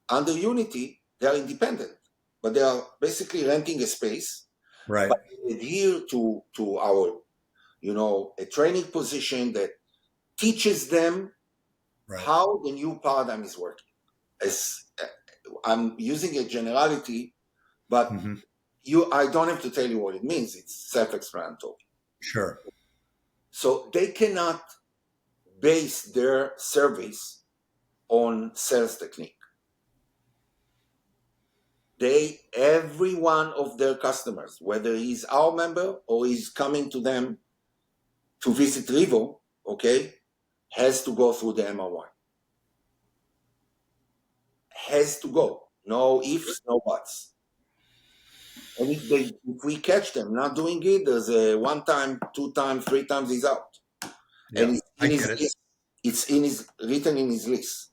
under Unity, they are independent, but they are basically renting a space. Right. But they adhere to our, a training position that teaches them Right. how the new paradigm is working. As I'm using a generality, but Mm-hmm. I don't have to tell you what it means. It's self-explanatory. Sure. So they cannot base their service on sales technique. Every one of their customers, whether he's our member or he's coming to them to visit RIVO, has to go through the MR1. Has to go. No ifs, no buts. And if we catch them not doing it, there's a 1 time, 2 times, 3 times he's out. Yeah. And it's I in his get it. list. It's written in his list.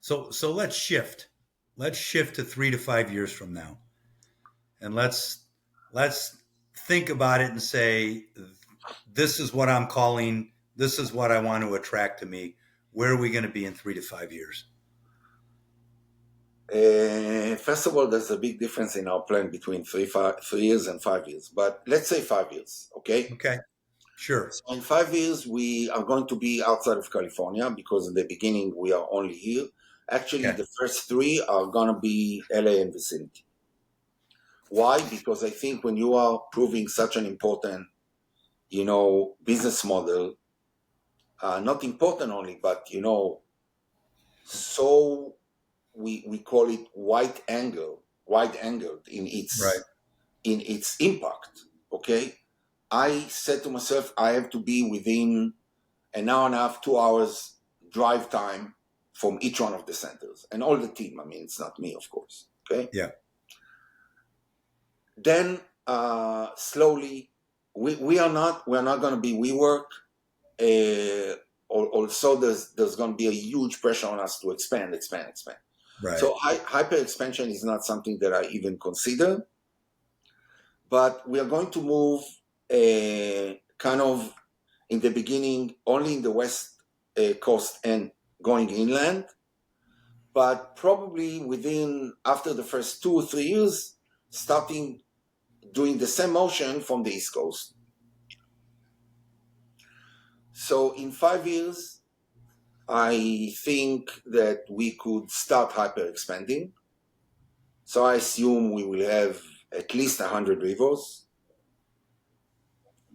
So let's shift. Let's shift to 3 to 5 years from now. And let's think about it and say, this is what I'm calling, this is what I want to attract to me. Where are we going to be in 3 to 5 years? First of all, there's a big difference in our plan between 3 years and 5 years. But let's say 5 years, okay? Okay. Sure. So in 5 years, we are going to be outside of California because in the beginning we are only here. Actually, Okay. the first 3 are going to be LA and vicinity. Why? Because I think when you are proving such an important, business model, not important only, but, so we call it wide angled in Right. its impact. Okay. I said to myself, I have to be within an hour and a half, 2 hours drive time from each one of the centers and all the team. I mean, it's not me, of course. Okay. Yeah. Then slowly, we are not going to be WeWork. Also, there's going to be a huge pressure on us to expand. Right. So hyper expansion is not something that I even consider. But we are going to move kind of in the beginning only in the west coast and going inland. But probably after the first 2 or 3 years, starting doing the same motion from the East Coast. So in 5 years, I think that we could start hyper expanding. So I assume we will have at least 100 RIVOs,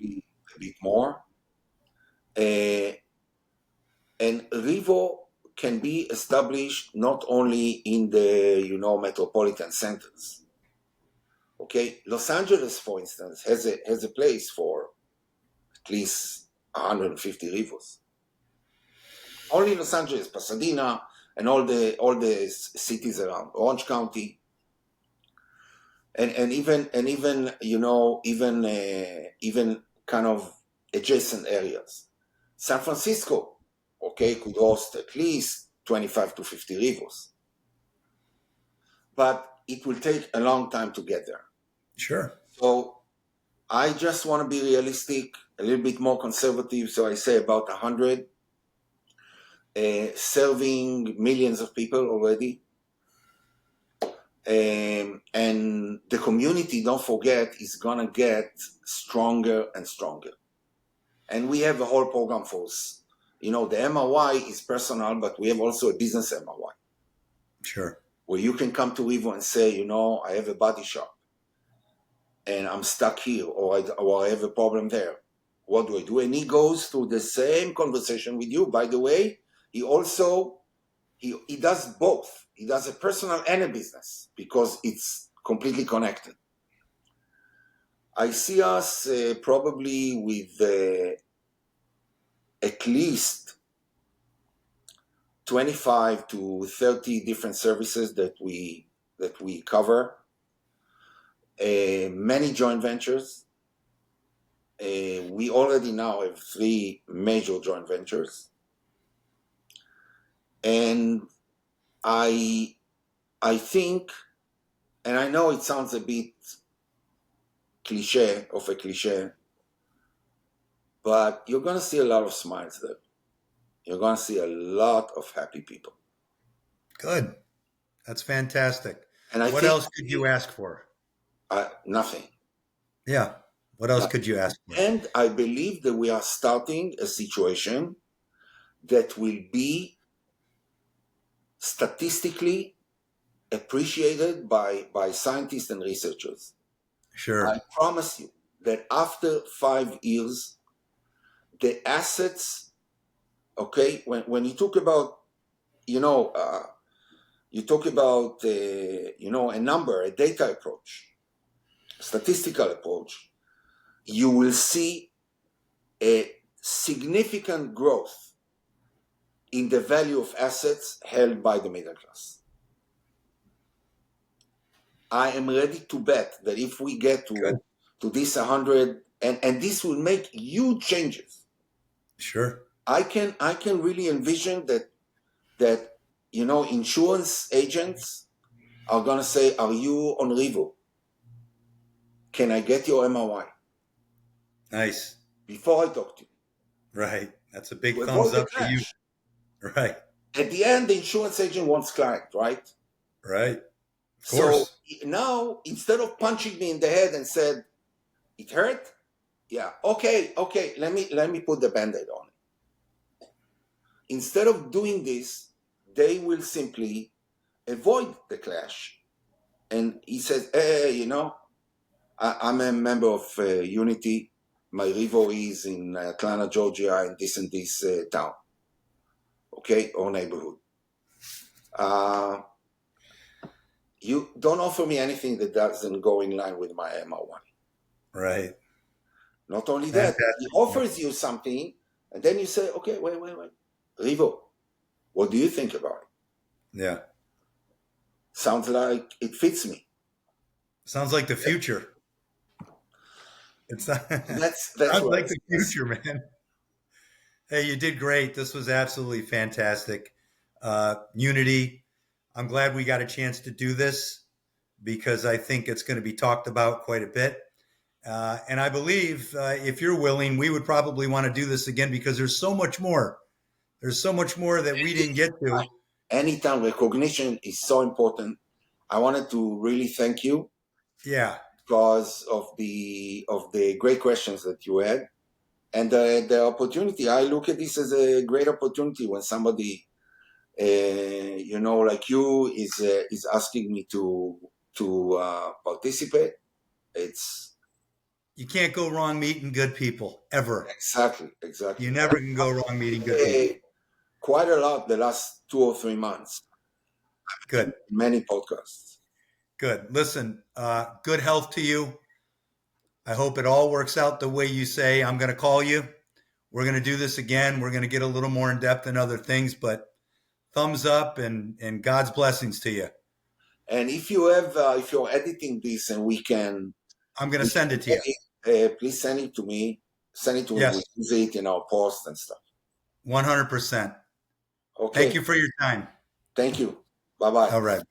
a bit more. And RIVO can be established not only in the metropolitan centers. Okay, Los Angeles, for instance, has a place for at least 150 RIVOs. Only Los Angeles, Pasadena, and all the cities around Orange County, and even even kind of adjacent areas. San Francisco, okay, could host at least 25 to 50 RIVOs, but it will take a long time to get there. Sure. So I just want to be realistic, a little bit more conservative. So I say about 100, serving millions of people already. And the community, don't forget, is going to get stronger and stronger. And we have a whole program for us. The MRY is personal, but we have also a business MRY. Sure. Where you can come to RIVO and say, I have a body shop and I'm stuck here, or I have a problem there. What do I do? And he goes through the same conversation with you. By the way, he also, he does both. He does a personal and a business because it's completely connected. I see us probably with at least 25 to 30 different services that we cover. Many joint ventures. We already now have 3 major joint ventures. And I think, and I know it sounds a bit cliche, but you're going to see a lot of smiles there. You're going to see a lot of happy people. Good. That's fantastic. And what else could you ask for? Nothing. Yeah. What else could you ask for? And I believe that we are starting a situation that will be statistically appreciated by scientists and researchers. Sure. I promise you that after 5 years, the assets, okay, when you talk about, you talk about, a number, a data approach, statistical approach, you will see a significant growth in the value of assets held by the middle class. I am ready to bet that if we get to this 100, and this will make huge changes. Sure. I can really envision that insurance agents are going to say, are you on RIVO? Can I get your MRY? Nice. Before I talk to you. Right. That's a big thumbs up for you. Right. At the end, the insurance agent wants client, right? Right. Of course. So now, instead of punching me in the head and said, it hurt? Yeah. Okay. Let me put the Band-Aid on it. Instead of doing this, they will simply avoid the clash. And he says, hey, I'm a member of Unity. My RIVO is in Atlanta, Georgia, in this and this town. Okay, or neighborhood. You don't offer me anything that doesn't go in line with my MR1. Right. Not only that, he offers you something, and then you say, okay, wait. RIVO, what do you think about it? Yeah. Sounds like it fits me. Sounds like the future. It's not, that's sounds like the future, man. Hey, you did great. This was absolutely fantastic. Unity, I'm glad we got a chance to do this because I think it's going to be talked about quite a bit. And I believe if you're willing, we would probably want to do this again because there's so much more. There's so much more that we didn't get to. Anytime recognition is so important. I wanted to really thank you. Yeah. because of the great questions that you had and the opportunity. I look at this as a great opportunity when somebody, like you, is asking me to participate. It's You can't go wrong meeting good people ever. exactly. You never can go wrong meeting good people. Quite a lot the last 2 or 3 months in Good. many podcasts. Good. Listen, good health to you. I hope it all works out the way you say. I'm going to call you. We're going to do this again. We're going to get a little more in depth in other things, but thumbs up and God's blessings to you. And if if you're editing this and I'm going to we send can it to you. please send it to me. Send it to me. We Yes, use it in our posts and stuff. 100%. Thank Okay. you for your time. Thank you. Bye bye. All right.